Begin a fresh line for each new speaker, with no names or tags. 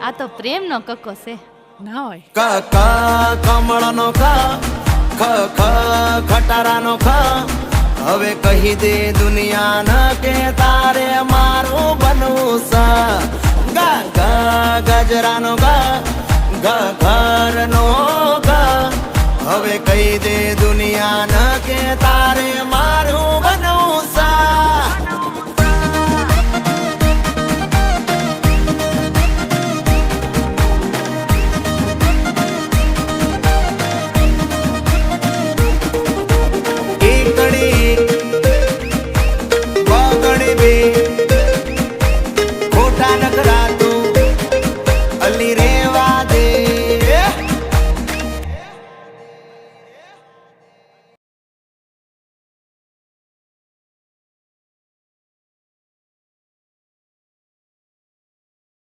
આ તો પ્રેમનો કક્કો છે
ના હોય.
ક ક કમળનો ખ ખ ખ ખટારાનો ખ હવે કહી દે દુનિયાને કે તારે મારું બનવું છે. ગ ગ ગજરાનો ગ ગ ઘરનો ગ હવે કહી દે દુનિયાને કે તારે મારું બનવું છે. ખોટા નખરા તું અલી રે